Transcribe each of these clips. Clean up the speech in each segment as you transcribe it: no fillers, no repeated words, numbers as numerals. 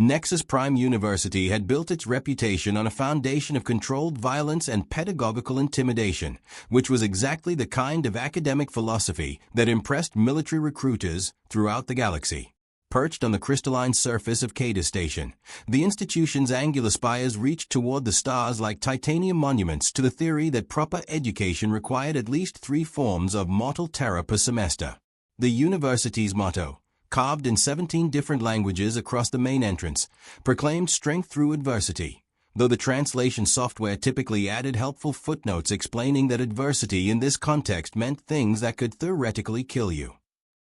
Nexus Prime University had built its reputation on a foundation of controlled violence and pedagogical intimidation, which was exactly the kind of academic philosophy that impressed military recruiters throughout the galaxy. Perched on the crystalline surface of Cadets Station, the institution's angular spires reached toward the stars like titanium monuments to the theory that proper education required at least 3 forms of mortal terror per semester. The university's motto, carved in 17 different languages across the main entrance, proclaimed strength through adversity, though the translation software typically added helpful footnotes explaining that adversity in this context meant things that could theoretically kill you.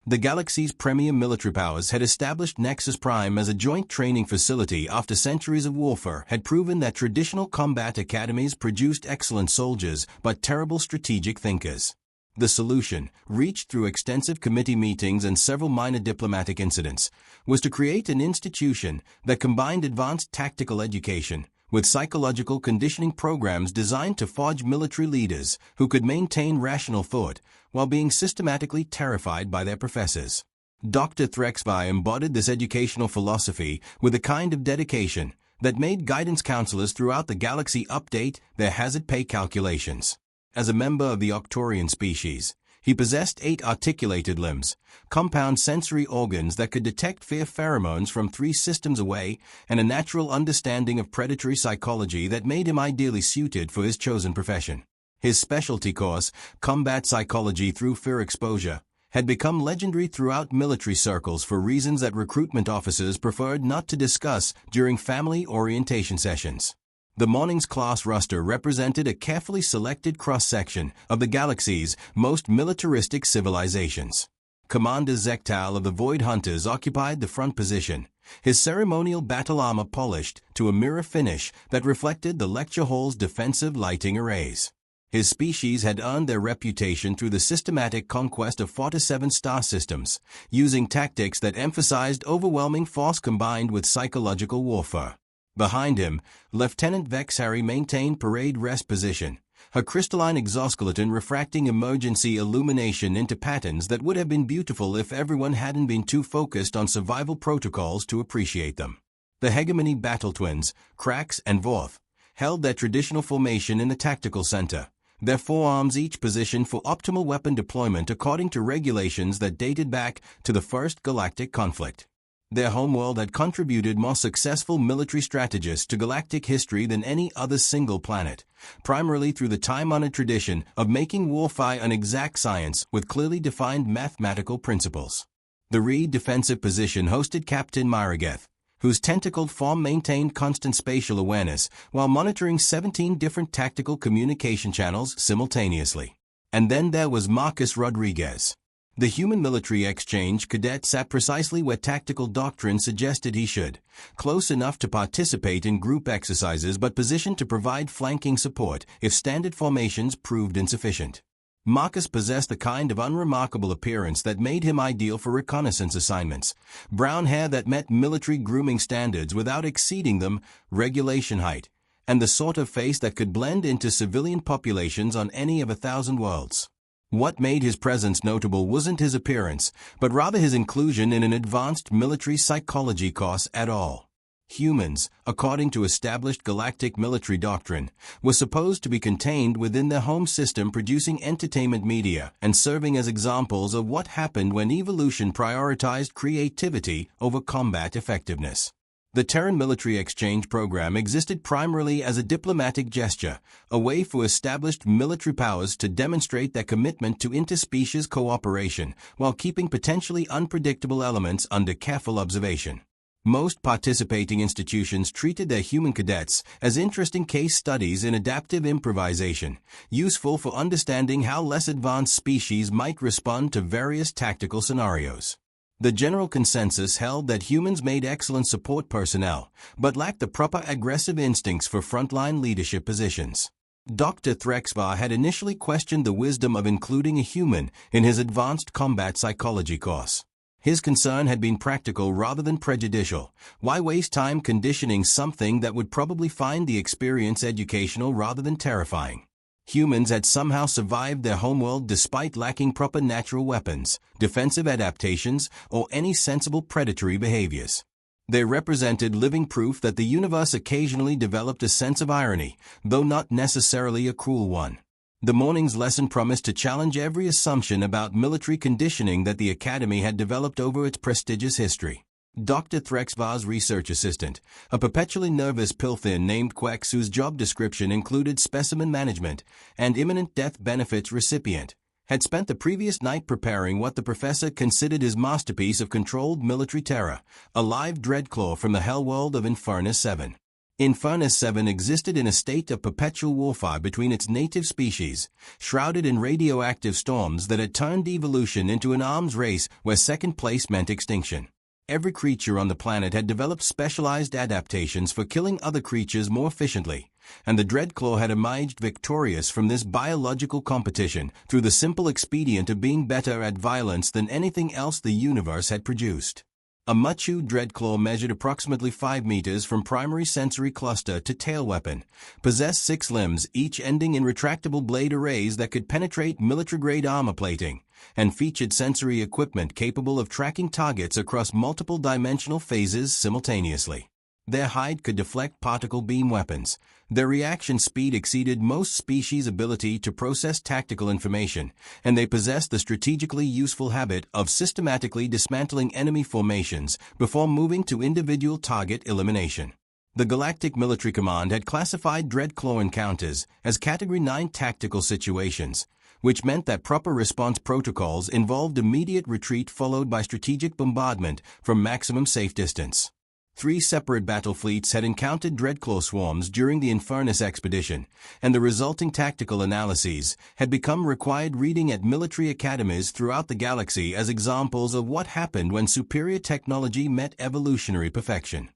The galaxy's premier military powers had established Nexus Prime as a joint training facility after centuries of warfare had proven that traditional combat academies produced excellent soldiers but terrible strategic thinkers. The solution, reached through extensive committee meetings and several minor diplomatic incidents, was to create an institution that combined advanced tactical education with psychological conditioning programs designed to forge military leaders who could maintain rational thought while being systematically terrified by their professors. Dr. Threx'var embodied this educational philosophy with a kind of dedication that made guidance counselors throughout the galaxy update their hazard pay calculations. As a member of the Octorian species, he possessed 8 articulated limbs, compound sensory organs that could detect fear pheromones from 3 systems away, and a natural understanding of predatory psychology that made him ideally suited for his chosen profession. His specialty course, Combat Psychology Through Fear Exposure, had become legendary throughout military circles for reasons that recruitment officers preferred not to discuss during family orientation sessions. The morning's class roster represented a carefully selected cross-section of the galaxy's most militaristic civilizations. Commander Zektal of the Void Hunters occupied the front position, his ceremonial battle armor polished to a mirror finish that reflected the lecture hall's defensive lighting arrays. His species had earned their reputation through the systematic conquest of 47 star systems, using tactics that emphasized overwhelming force combined with psychological warfare. Behind him, Lieutenant Vexari maintained parade rest position, her crystalline exoskeleton refracting emergency illumination into patterns that would have been beautiful if everyone hadn't been too focused on survival protocols to appreciate them. The Hegemony Battle Twins, Krax and Vorth, held their traditional formation in the tactical center, their forearms each positioned for optimal weapon deployment according to regulations that dated back to the First Galactic Conflict. Their homeworld had contributed more successful military strategists to galactic history than any other single planet, primarily through the time-honored tradition of making warfare an exact science with clearly defined mathematical principles. The Reed defensive position hosted Captain Myrageth, whose tentacled form maintained constant spatial awareness while monitoring 17 different tactical communication channels simultaneously. And then there was Marcus Rodriguez. The human military exchange cadet sat precisely where tactical doctrine suggested he should, close enough to participate in group exercises but positioned to provide flanking support if standard formations proved insufficient. Marcus possessed the kind of unremarkable appearance that made him ideal for reconnaissance assignments, brown hair that met military grooming standards without exceeding them, regulation height, and the sort of face that could blend into civilian populations on any of 1,000 worlds. What made his presence notable wasn't his appearance, but rather his inclusion in an advanced military psychology course at all. Humans, according to established galactic military doctrine, were supposed to be contained within their home system producing entertainment media and serving as examples of what happened when evolution prioritized creativity over combat effectiveness. The Terran military exchange program existed primarily as a diplomatic gesture, a way for established military powers to demonstrate their commitment to interspecies cooperation while keeping potentially unpredictable elements under careful observation. Most participating institutions treated their human cadets as interesting case studies in adaptive improvisation, useful for understanding how less advanced species might respond to various tactical scenarios. The general consensus held that humans made excellent support personnel, but lacked the proper aggressive instincts for frontline leadership positions. Dr. Threx'var had initially questioned the wisdom of including a human in his advanced combat psychology course. His concern had been practical rather than prejudicial. Why waste time conditioning something that would probably find the experience educational rather than terrifying? Humans had somehow survived their homeworld despite lacking proper natural weapons, defensive adaptations, or any sensible predatory behaviors. They represented living proof that the universe occasionally developed a sense of irony, though not necessarily a cruel one. The morning's lesson promised to challenge every assumption about military conditioning that the Academy had developed over its prestigious history. Dr. Threx'var's research assistant, a perpetually nervous pilthin named Quex whose job description included specimen management and imminent death benefits recipient, had spent the previous night preparing what the professor considered his masterpiece of controlled military terror, a live Dreadclaw from the hellworld of Infernus VII. Infernus VII existed in a state of perpetual warfare between its native species, shrouded in radioactive storms that had turned evolution into an arms race where second place meant extinction. Every creature on the planet had developed specialized adaptations for killing other creatures more efficiently, and the Dreadclaw had emerged victorious from this biological competition through the simple expedient of being better at violence than anything else the universe had produced. A Machu Dreadclaw measured approximately 5 meters from primary sensory cluster to tail weapon, possessed 6 limbs, each ending in retractable blade arrays that could penetrate military-grade armor plating, and featured sensory equipment capable of tracking targets across multiple dimensional phases simultaneously. Their hide could deflect particle beam weapons. Their reaction speed exceeded most species' ability to process tactical information, and they possessed the strategically useful habit of systematically dismantling enemy formations before moving to individual target elimination. The Galactic Military Command had classified Dreadclaw encounters as Category 9 tactical situations, which meant that proper response protocols involved immediate retreat followed by strategic bombardment from maximum safe distance. 3 separate battle fleets had encountered Dreadclaw swarms during the Infernus expedition, and the resulting tactical analyses had become required reading at military academies throughout the galaxy as examples of what happened when superior technology met evolutionary perfection.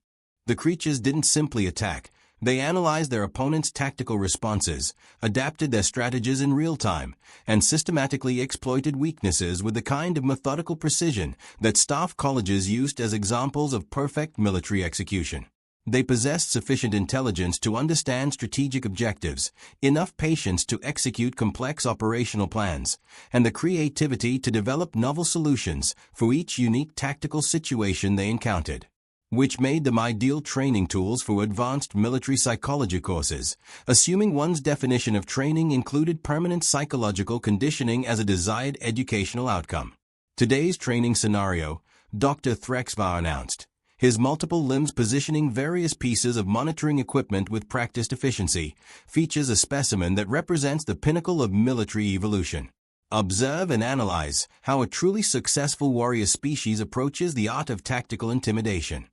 The creatures didn't simply attack. They analyzed their opponent's tactical responses, adapted their strategies in real time, and systematically exploited weaknesses with the kind of methodical precision that staff colleges used as examples of perfect military execution. They possessed sufficient intelligence to understand strategic objectives, enough patience to execute complex operational plans, and the creativity to develop novel solutions for each unique tactical situation they encountered, which made them ideal training tools for advanced military psychology courses, assuming one's definition of training included permanent psychological conditioning as a desired educational outcome. Today's training scenario, Dr. Threx'var announced, his multiple limbs positioning various pieces of monitoring equipment with practiced efficiency, features a specimen that represents the pinnacle of military evolution. Observe and analyze how a truly successful warrior species approaches the art of tactical intimidation.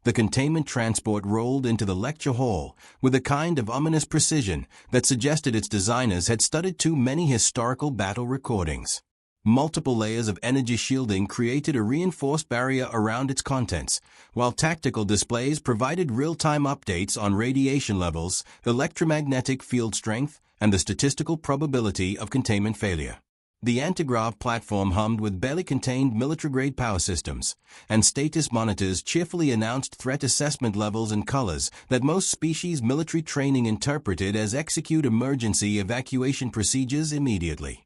The containment transport rolled into the lecture hall with a kind of ominous precision that suggested its designers had studied too many historical battle recordings. Multiple layers of energy shielding created a reinforced barrier around its contents, while tactical displays provided real-time updates on radiation levels, electromagnetic field strength, and the statistical probability of containment failure. The antigrav platform hummed with barely contained military-grade power systems, and status monitors cheerfully announced threat assessment levels and colors that most species military training interpreted as execute emergency evacuation procedures immediately.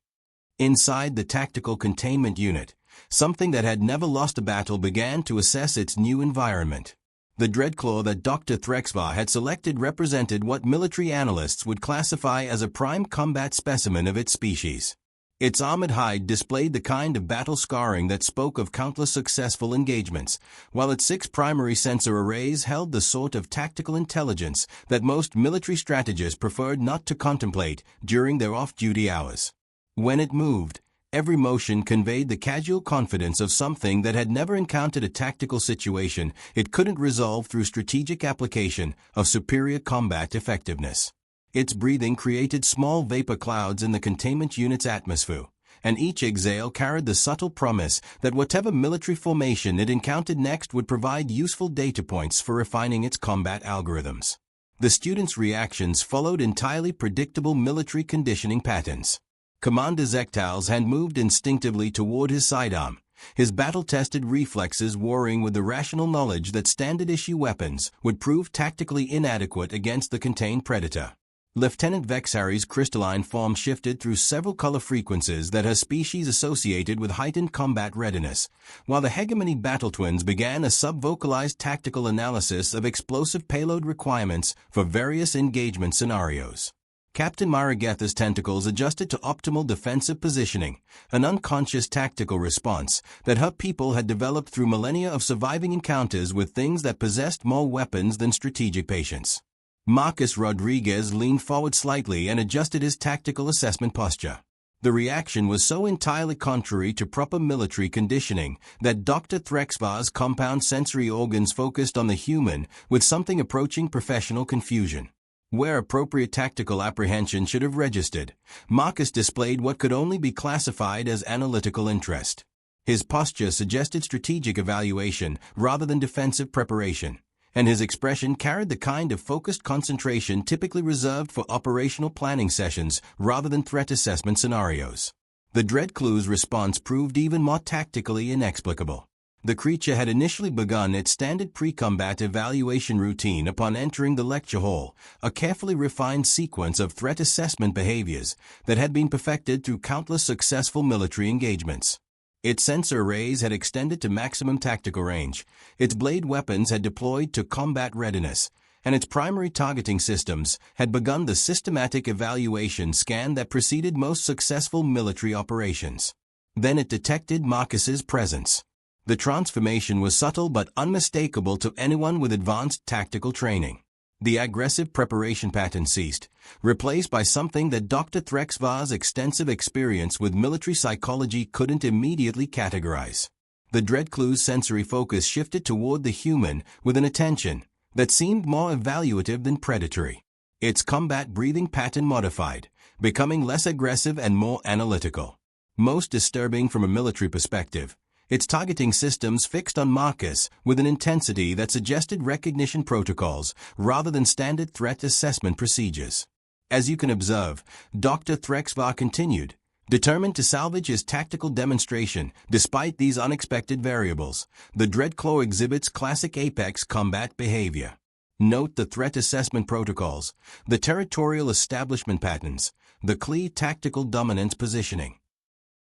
Inside the tactical containment unit, something that had never lost a battle began to assess its new environment. The Dreadclaw that Dr. Threx'var had selected represented what military analysts would classify as a prime combat specimen of its species. Its armored hide displayed the kind of battle scarring that spoke of countless successful engagements, while its 6 primary sensor arrays held the sort of tactical intelligence that most military strategists preferred not to contemplate during their off-duty hours. When it moved, every motion conveyed the casual confidence of something that had never encountered a tactical situation it couldn't resolve through strategic application of superior combat effectiveness. Its breathing created small vapor clouds in the containment unit's atmosphere, and each exhale carried the subtle promise that whatever military formation it encountered next would provide useful data points for refining its combat algorithms. The students' reactions followed entirely predictable military conditioning patterns. Commander Zektal's hand moved instinctively toward his sidearm, his battle-tested reflexes warring with the rational knowledge that standard-issue weapons would prove tactically inadequate against the contained predator. Lieutenant Vexari's crystalline form shifted through several color frequencies that her species associated with heightened combat readiness, while the Hegemony battle twins began a sub-vocalized tactical analysis of explosive payload requirements for various engagement scenarios. Captain Myragetha's tentacles adjusted to optimal defensive positioning, an unconscious tactical response that her people had developed through millennia of surviving encounters with things that possessed more weapons than strategic patience. Marcus Rodriguez leaned forward slightly and adjusted his tactical assessment posture. The reaction was so entirely contrary to proper military conditioning that Dr. Threx'var's compound sensory organs focused on the human with something approaching professional confusion. Where appropriate tactical apprehension should have registered, Marcus displayed what could only be classified as analytical interest. His posture suggested strategic evaluation rather than defensive preparation, and his expression carried the kind of focused concentration typically reserved for operational planning sessions rather than threat assessment scenarios. The Dreadclaw's response proved even more tactically inexplicable. The creature had initially begun its standard pre-combat evaluation routine upon entering the lecture hall, a carefully refined sequence of threat assessment behaviors that had been perfected through countless successful military engagements. Its sensor arrays had extended to maximum tactical range, its blade weapons had deployed to combat readiness, and its primary targeting systems had begun the systematic evaluation scan that preceded most successful military operations. Then it detected Marcus's presence. The transformation was subtle but unmistakable to anyone with advanced tactical training. The aggressive preparation pattern ceased, replaced by something that Dr. Threx'var's extensive experience with military psychology couldn't immediately categorize. The Dreadclaw's sensory focus shifted toward the human with an attention that seemed more evaluative than predatory. Its combat breathing pattern modified, becoming less aggressive and more analytical. Most disturbing from a military perspective, its targeting systems fixed on Marcus with an intensity that suggested recognition protocols rather than standard threat assessment procedures. As you can observe, Dr. Threx'var continued, determined to salvage his tactical demonstration despite these unexpected variables. The Dreadclaw exhibits classic apex combat behavior. Note the threat assessment protocols, the territorial establishment patterns, the clear tactical dominance positioning.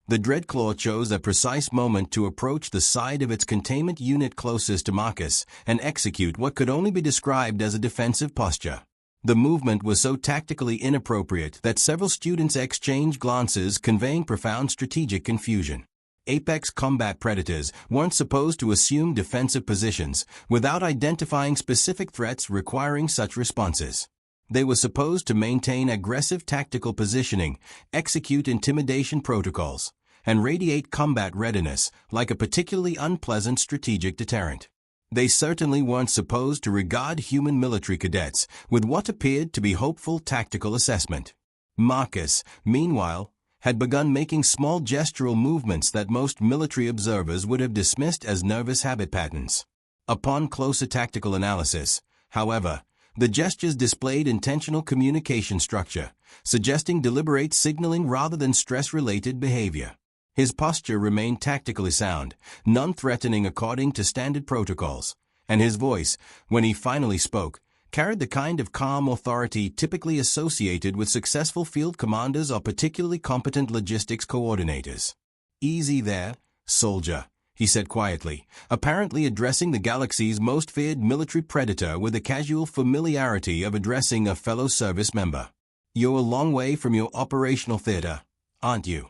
The Dreadclaw chose a precise moment to approach the side of its containment unit closest to Marcus and execute what could only be described as a defensive posture. The movement was so tactically inappropriate that several students exchanged glances conveying profound strategic confusion. Apex combat predators weren't supposed to assume defensive positions without identifying specific threats requiring such responses. They were supposed to maintain aggressive tactical positioning, execute intimidation protocols, and radiate combat readiness like a particularly unpleasant strategic deterrent. They certainly weren't supposed to regard human military cadets with what appeared to be hopeful tactical assessment. Marcus, meanwhile, had begun making small gestural movements that most military observers would have dismissed as nervous habit patterns. Upon closer tactical analysis, however, the gestures displayed intentional communication structure, suggesting deliberate signaling rather than stress-related behavior. His posture remained tactically sound, non-threatening according to standard protocols, and his voice, when he finally spoke, carried the kind of calm authority typically associated with successful field commanders or particularly competent logistics coordinators. "Easy there, soldier," he said quietly, apparently addressing the galaxy's most feared military predator with the casual familiarity of addressing a fellow service member. "You're a long way from your operational theater, aren't you?"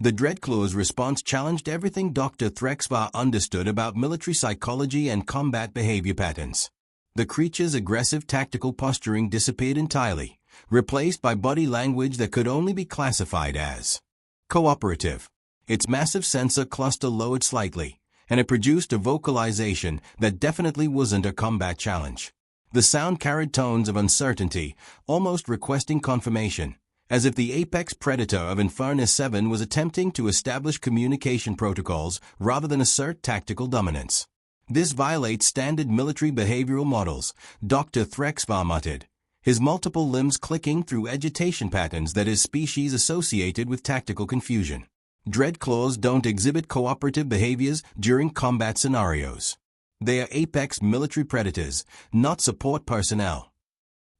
The Dreadclaw's response challenged everything Dr. Threx'var understood about military psychology and combat behavior patterns. The creature's aggressive tactical posturing disappeared entirely, replaced by body language that could only be classified as cooperative. Its massive sensor cluster lowered slightly, and it produced a vocalization that definitely wasn't a combat challenge. The sound carried tones of uncertainty, almost requesting confirmation, as if the apex predator of Infernus VII was attempting to establish communication protocols rather than assert tactical dominance. "This violates standard military behavioral models," Dr. Threx'var muttered, his multiple limbs clicking through agitation patterns that his species associated with tactical confusion. Dreadclaws don't exhibit cooperative behaviors during combat scenarios. They are apex military predators, not support personnel.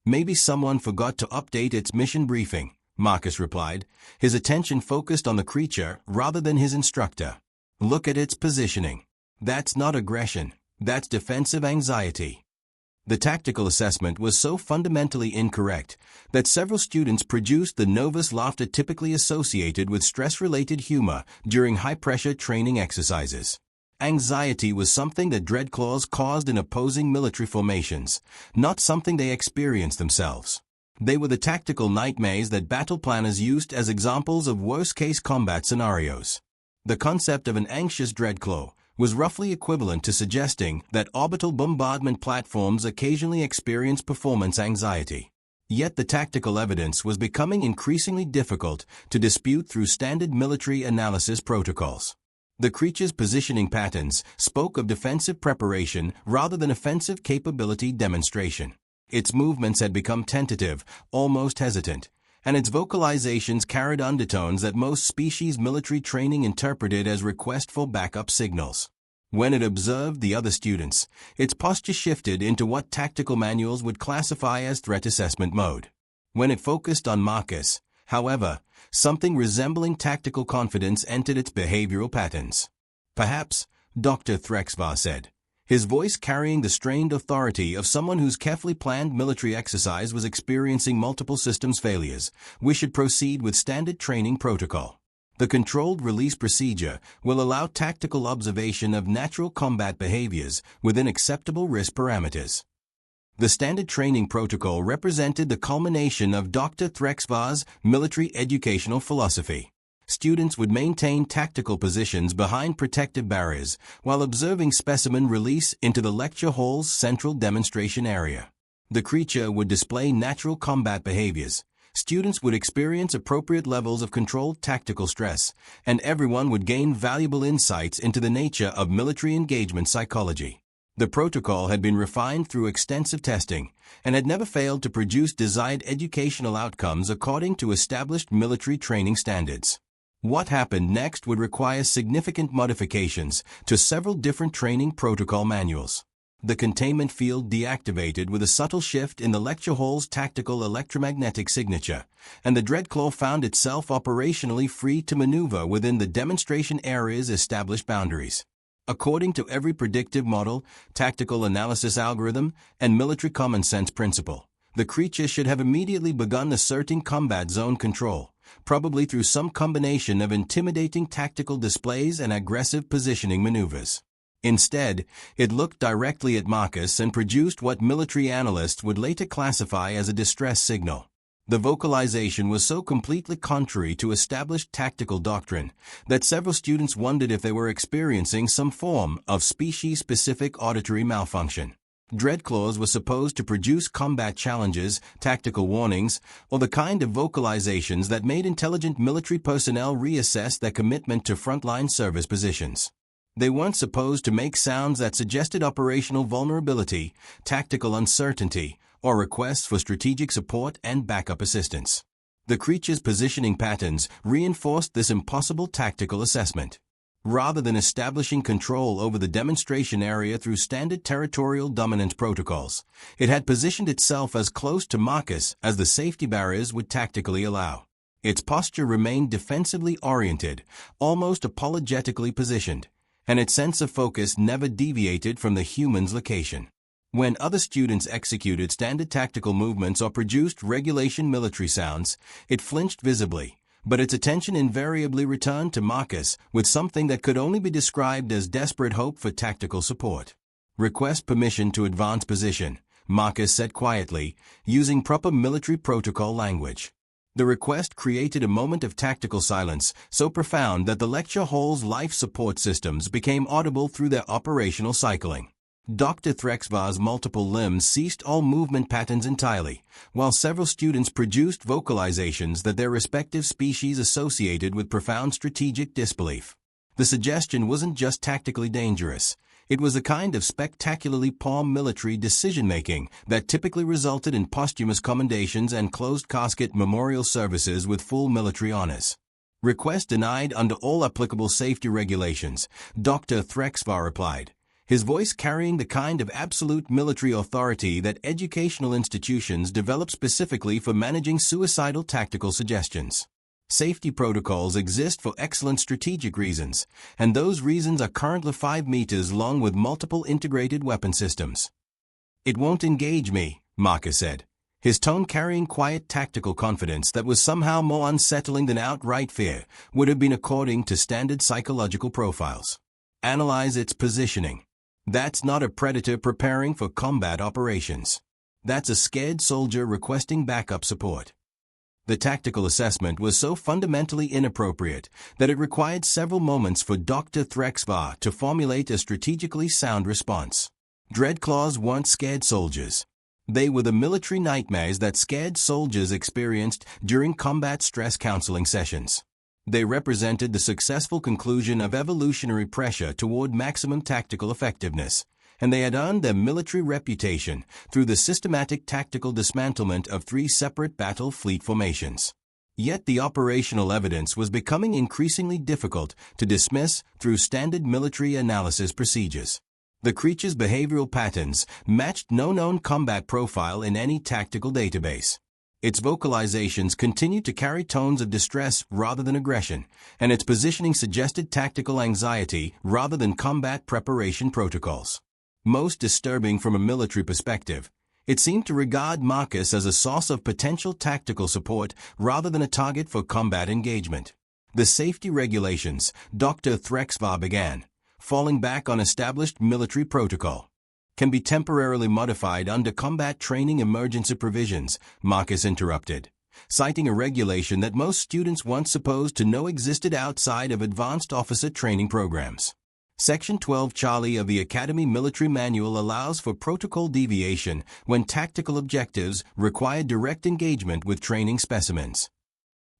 Maybe someone forgot to update its mission briefing, Marcus replied, his attention focused on the creature rather than his instructor. Look at its positioning. That's not aggression. That's defensive anxiety. The tactical assessment was so fundamentally incorrect that several students produced the nervous laughter typically associated with stress-related humor during high-pressure training exercises. Anxiety was something that Dreadclaws caused in opposing military formations, not something they experienced themselves. They were the tactical nightmares that battle planners used as examples of worst-case combat scenarios. The concept of an anxious Dreadclaw was roughly equivalent to suggesting that orbital bombardment platforms occasionally experience performance anxiety. Yet the tactical evidence was becoming increasingly difficult to dispute through standard military analysis protocols. The creature's positioning patterns spoke of defensive preparation rather than offensive capability demonstration. Its movements had become tentative, almost hesitant, and its vocalizations carried undertones that most species military training interpreted as request for backup signals. When it observed the other students, its posture shifted into what tactical manuals would classify as threat assessment mode. When it focused on Marcus, however, something resembling tactical confidence entered its behavioral patterns. Perhaps, Dr. Threx'var said, his voice carrying the strained authority of someone whose carefully planned military exercise was experiencing multiple systems failures, we should proceed with standard training protocol. The controlled release procedure will allow tactical observation of natural combat behaviors within acceptable risk parameters. The standard training protocol represented the culmination of Dr. Threx'var's military educational philosophy. Students would maintain tactical positions behind protective barriers while observing specimen release into the lecture hall's central demonstration area. The creature would display natural combat behaviors. Students would experience appropriate levels of controlled tactical stress, and everyone would gain valuable insights into the nature of military engagement psychology. The protocol had been refined through extensive testing and had never failed to produce desired educational outcomes according to established military training standards. What happened next would require significant modifications to several different training protocol manuals. The containment field deactivated with a subtle shift in the lecture hall's tactical electromagnetic signature, and the Dreadclaw found itself operationally free to maneuver within the demonstration area's established boundaries. According to every predictive model, tactical analysis algorithm, and military common sense principle, the creature should have immediately begun asserting combat zone control, probably through some combination of intimidating tactical displays and aggressive positioning maneuvers. Instead, it looked directly at Marcus and produced what military analysts would later classify as a distress signal. The vocalization was so completely contrary to established tactical doctrine that several students wondered if they were experiencing some form of species-specific auditory malfunction. Dreadclaws were supposed to produce combat challenges, tactical warnings, or the kind of vocalizations that made intelligent military personnel reassess their commitment to frontline service positions. They weren't supposed to make sounds that suggested operational vulnerability, tactical uncertainty, or requests for strategic support and backup assistance. The creature's positioning patterns reinforced this impossible tactical assessment. Rather than establishing control over the demonstration area through standard territorial dominance protocols, it had positioned itself as close to Marcus as the safety barriers would tactically allow. Its posture remained defensively oriented, almost apologetically positioned, and its sense of focus never deviated from the human's location. When other students executed standard tactical movements or produced regulation military sounds, it flinched visibly, but its attention invariably returned to Marcus with something that could only be described as desperate hope for tactical support. "Request permission to advance position," Marcus said quietly, using proper military protocol language. The request created a moment of tactical silence so profound that the lecture hall's life support systems became audible through their operational cycling. Dr. Threx'var's multiple limbs ceased all movement patterns entirely, while several students produced vocalizations that their respective species associated with profound strategic disbelief. The suggestion wasn't just tactically dangerous. It was a kind of spectacularly poor military decision-making that typically resulted in posthumous commendations and closed-casket memorial services with full military honors. "Request denied under all applicable safety regulations," Dr. Threx'var replied, his voice carrying the kind of absolute military authority that educational institutions develop specifically for managing suicidal tactical suggestions. Safety protocols exist for excellent strategic reasons, and those reasons are currently 5 meters long with multiple integrated weapon systems. "It won't engage me," Marcus said, his tone carrying quiet tactical confidence that was somehow more unsettling than outright fear would have been according to standard psychological profiles. "Analyze its positioning. That's not a predator preparing for combat operations. That's a scared soldier requesting backup support." The tactical assessment was so fundamentally inappropriate that it required several moments for Dr. Threx'var to formulate a strategically sound response. Dreadclaws weren't scared soldiers. They were the military nightmares that scared soldiers experienced during combat stress counseling sessions. They represented the successful conclusion of evolutionary pressure toward maximum tactical effectiveness, and they had earned their military reputation through the systematic tactical dismantlement of 3 separate battle fleet formations. Yet the operational evidence was becoming increasingly difficult to dismiss through standard military analysis procedures. The creature's behavioral patterns matched no known combat profile in any tactical database. Its vocalizations continued to carry tones of distress rather than aggression, and its positioning suggested tactical anxiety rather than combat preparation protocols. Most disturbing from a military perspective, it seemed to regard Marcus as a source of potential tactical support rather than a target for combat engagement. The safety regulations, Dr. Threx'var began, falling back on established military protocol, can be temporarily modified under combat training emergency provisions, Marcus interrupted, citing a regulation that most students weren't supposed to know existed outside of advanced officer training programs. Section 12 Charlie of the Academy Military Manual allows for protocol deviation when tactical objectives require direct engagement with training specimens.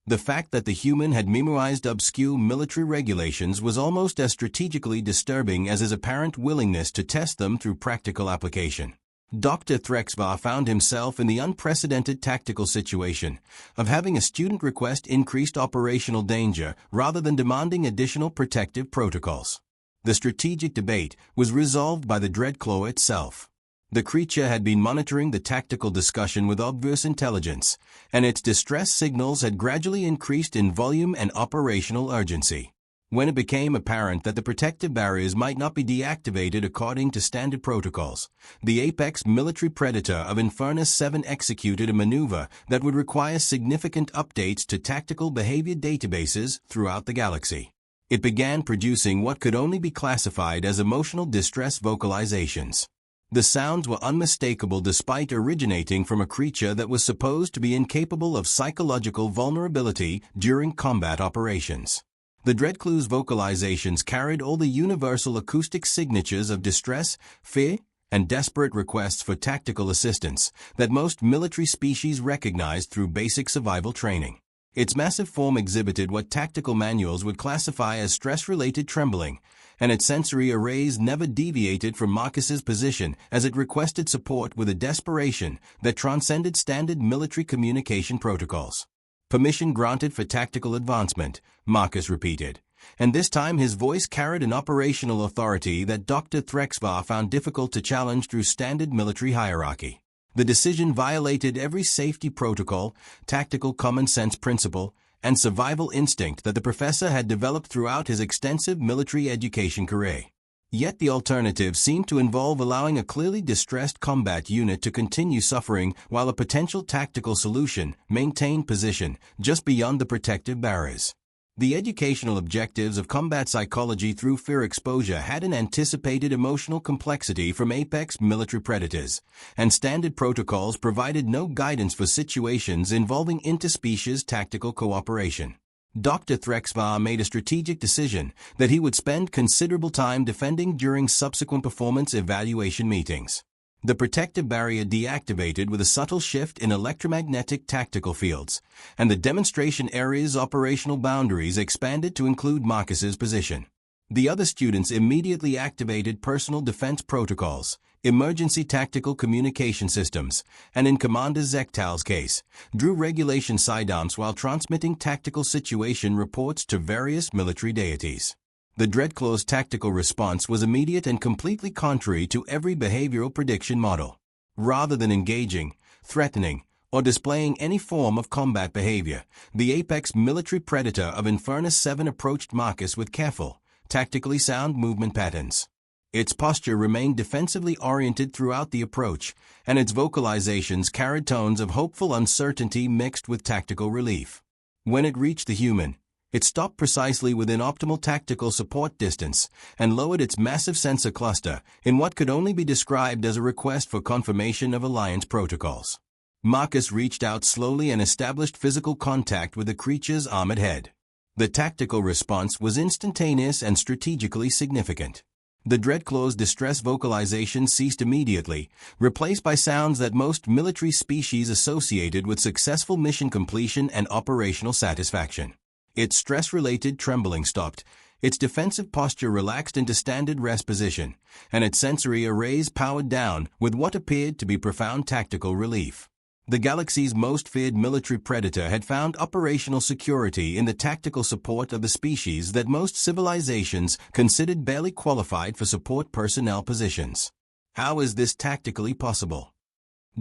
The fact that the human had memorized obscure military regulations was almost as strategically disturbing as his apparent willingness to test them through practical application. Dr. Threx'var found himself in the unprecedented tactical situation of having a student request increased operational danger rather than demanding additional protective protocols. The strategic debate was resolved by the Dreadclaw itself. The creature had been monitoring the tactical discussion with obvious intelligence, and its distress signals had gradually increased in volume and operational urgency. When it became apparent that the protective barriers might not be deactivated according to standard protocols, the apex military predator of Infernus VII executed a maneuver that would require significant updates to tactical behavior databases throughout the galaxy. It began producing what could only be classified as emotional distress vocalizations. The sounds were unmistakable despite originating from a creature that was supposed to be incapable of psychological vulnerability during combat operations. The Dreadclaw's vocalizations carried all the universal acoustic signatures of distress, fear, and desperate requests for tactical assistance that most military species recognized through basic survival training. Its massive form exhibited what tactical manuals would classify as stress-related trembling, and its sensory arrays never deviated from Marcus's position as it requested support with a desperation that transcended standard military communication protocols. "Permission granted for tactical advancement," Marcus repeated, and this time his voice carried an operational authority that Dr. Threx'var found difficult to challenge through standard military hierarchy. The decision violated every safety protocol, tactical common sense principle, and survival instinct that the professor had developed throughout his extensive military education career. Yet the alternative seemed to involve allowing a clearly distressed combat unit to continue suffering while a potential tactical solution maintained position just beyond the protective barriers. The educational objectives of combat psychology through fear exposure had an anticipated emotional complexity from apex military predators, and standard protocols provided no guidance for situations involving interspecies tactical cooperation. Dr. Threx'var made a strategic decision that he would spend considerable time defending during subsequent performance evaluation meetings. The protective barrier deactivated with a subtle shift in electromagnetic tactical fields, and the demonstration area's operational boundaries expanded to include Marcus's position. The other students immediately activated personal defense protocols, emergency tactical communication systems, and in Commander Zektal's case, drew regulation sidearms while transmitting tactical situation reports to various military deities. The Dreadclaw's tactical response was immediate and completely contrary to every behavioral prediction model. Rather than engaging, threatening, or displaying any form of combat behavior, the apex military predator of Infernus VII approached Marcus with careful, tactically sound movement patterns. Its posture remained defensively oriented throughout the approach, and its vocalizations carried tones of hopeful uncertainty mixed with tactical relief. When it reached the human, it stopped precisely within optimal tactical support distance and lowered its massive sensor cluster in what could only be described as a request for confirmation of Alliance protocols. Marcus reached out slowly and established physical contact with the creature's armored head. The tactical response was instantaneous and strategically significant. The Dreadclaw's distress vocalization ceased immediately, replaced by sounds that most military species associated with successful mission completion and operational satisfaction. Its stress-related trembling stopped, its defensive posture relaxed into standard rest position, and its sensory arrays powered down with what appeared to be profound tactical relief. The galaxy's most feared military predator had found operational security in the tactical support of the species that most civilizations considered barely qualified for support personnel positions. How is this tactically possible?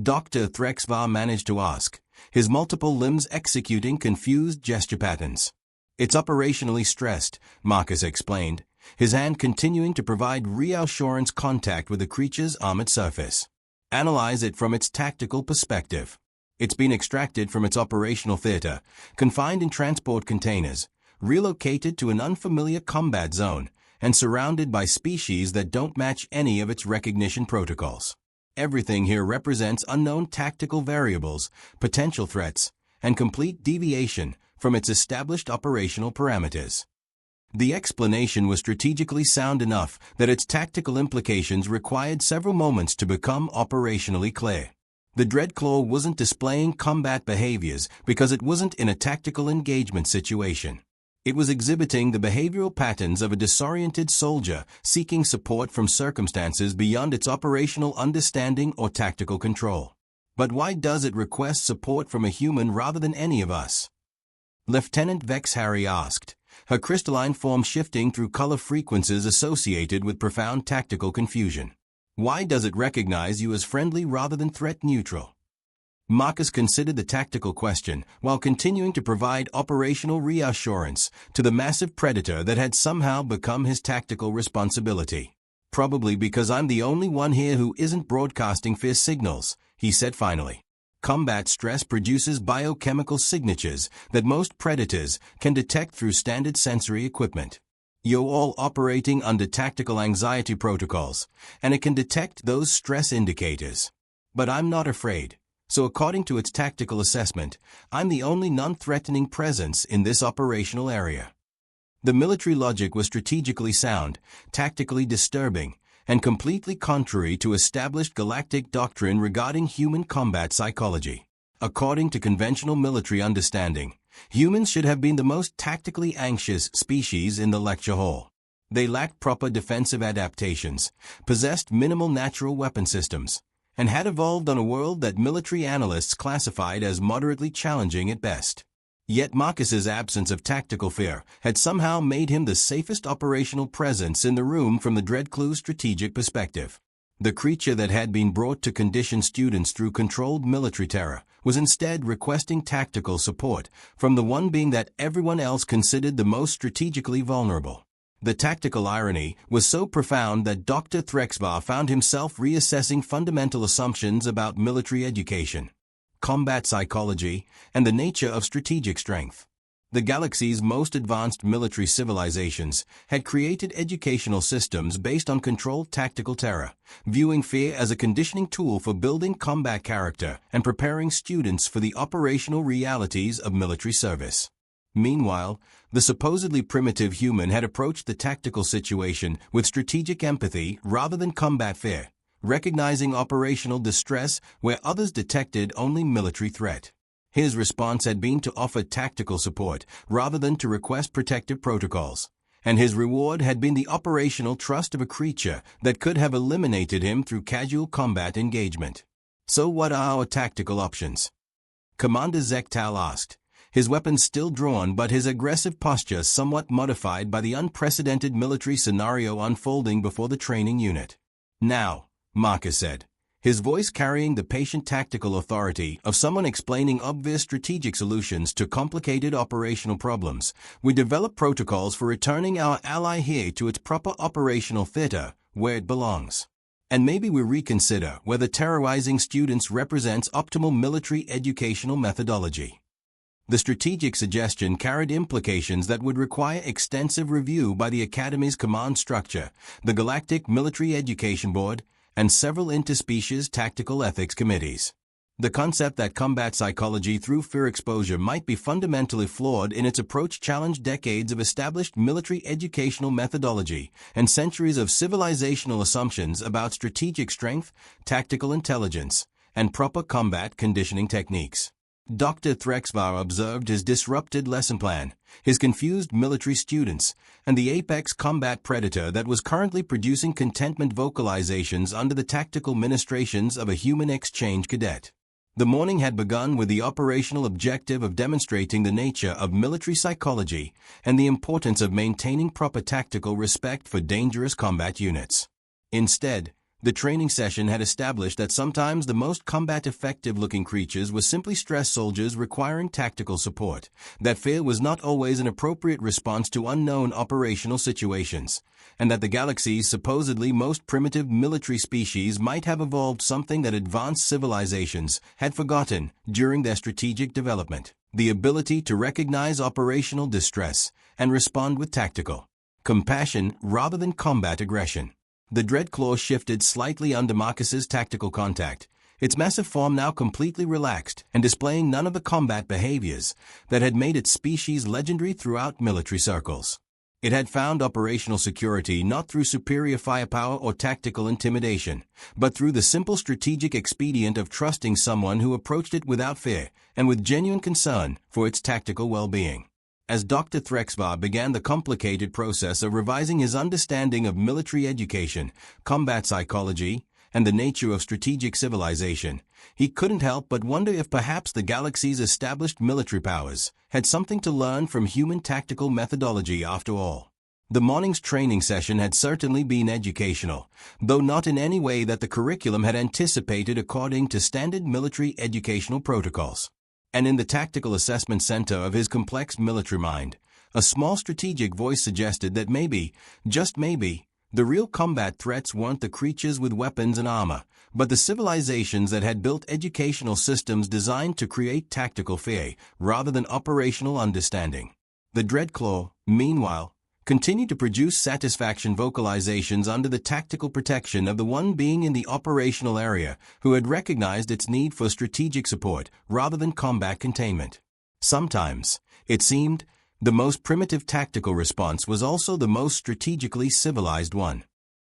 Dr. Threx'var managed to ask, his multiple limbs executing confused gesture patterns. It's operationally stressed, Marcus explained, his hand continuing to provide reassurance contact with the creature's armored surface. Analyze it from its tactical perspective. It's been extracted from its operational theater, confined in transport containers, relocated to an unfamiliar combat zone, and surrounded by species that don't match any of its recognition protocols. Everything here represents unknown tactical variables, potential threats, and complete deviation from its established operational parameters. The explanation was strategically sound enough that its tactical implications required several moments to become operationally clear. The Dreadclaw wasn't displaying combat behaviors because it wasn't in a tactical engagement situation. It was exhibiting the behavioral patterns of a disoriented soldier seeking support from circumstances beyond its operational understanding or tactical control. But why does it request support from a human rather than any of us? Lieutenant Vex Harry asked, her crystalline form shifting through color frequencies associated with profound tactical confusion. Why does it recognize you as friendly rather than threat neutral? Marcus considered the tactical question while continuing to provide operational reassurance to the massive predator that had somehow become his tactical responsibility. Probably because I'm the only one here who isn't broadcasting fear signals, he said finally. Combat stress produces biochemical signatures that most predators can detect through standard sensory equipment. You're all operating under tactical anxiety protocols, and it can detect those stress indicators. But I'm not afraid, so according to its tactical assessment, I'm the only non-threatening presence in this operational area. The military logic was strategically sound, tactically disturbing, and completely contrary to established galactic doctrine regarding human combat psychology. According to conventional military understanding, humans should have been the most tactically anxious species in the lecture hall. They lacked proper defensive adaptations, possessed minimal natural weapon systems, and had evolved on a world that military analysts classified as moderately challenging at best. Yet Marcus's absence of tactical fear had somehow made him the safest operational presence in the room from the Dreadclaw's strategic perspective. The creature that had been brought to condition students through controlled military terror was instead requesting tactical support from the one being that everyone else considered the most strategically vulnerable. The tactical irony was so profound that Dr. Threx'var found himself reassessing fundamental assumptions about military education, combat psychology, and the nature of strategic strength. The galaxy's most advanced military civilizations had created educational systems based on controlled tactical terror, viewing fear as a conditioning tool for building combat character and preparing students for the operational realities of military service. Meanwhile, the supposedly primitive human had approached the tactical situation with strategic empathy rather than combat fear, recognizing operational distress where others detected only military threat. His response had been to offer tactical support rather than to request protective protocols, and his reward had been the operational trust of a creature that could have eliminated him through casual combat engagement. So what are our tactical options? Commander Zektal asked, his weapons still drawn but his aggressive posture somewhat modified by the unprecedented military scenario unfolding before the training unit. "Now," Marcus said, his voice carrying the patient tactical authority of someone explaining obvious strategic solutions to complicated operational problems, "we develop protocols for returning our ally here to its proper operational theater, where it belongs. And maybe we reconsider whether terrorizing students represents optimal military educational methodology." The strategic suggestion carried implications that would require extensive review by the Academy's command structure, the Galactic Military Education Board, and several interspecies tactical ethics committees. The concept that combat psychology through fear exposure might be fundamentally flawed in its approach challenged decades of established military educational methodology and centuries of civilizational assumptions about strategic strength, tactical intelligence, and proper combat conditioning techniques. Dr. Threx'var observed his disrupted lesson plan, his confused military students, and the apex combat predator that was currently producing contentment vocalizations under the tactical ministrations of a human exchange cadet. The morning had begun with the operational objective of demonstrating the nature of military psychology and the importance of maintaining proper tactical respect for dangerous combat units. Instead, the training session had established that sometimes the most combat-effective-looking creatures were simply stress soldiers requiring tactical support, that fear was not always an appropriate response to unknown operational situations, and that the galaxy's supposedly most primitive military species might have evolved something that advanced civilizations had forgotten during their strategic development: the ability to recognize operational distress and respond with tactical compassion rather than combat aggression. The Dreadclaw shifted slightly under Marcus's tactical contact, its massive form now completely relaxed and displaying none of the combat behaviors that had made its species legendary throughout military circles. It had found operational security not through superior firepower or tactical intimidation, but through the simple strategic expedient of trusting someone who approached it without fear and with genuine concern for its tactical well-being. As Dr. Threx'var began the complicated process of revising his understanding of military education, combat psychology, and the nature of strategic civilization, he couldn't help but wonder if perhaps the galaxy's established military powers had something to learn from human tactical methodology after all. The morning's training session had certainly been educational, though not in any way that the curriculum had anticipated according to standard military educational protocols. And in the tactical assessment center of his complex military mind, a small strategic voice suggested that maybe, just maybe, the real combat threats weren't the creatures with weapons and armor, but the civilizations that had built educational systems designed to create tactical fear rather than operational understanding. The Dreadclaw, meanwhile, continued to produce satisfaction vocalizations under the tactical protection of the one being in the operational area who had recognized its need for strategic support rather than combat containment. Sometimes, it seemed, the most primitive tactical response was also the most strategically civilized one.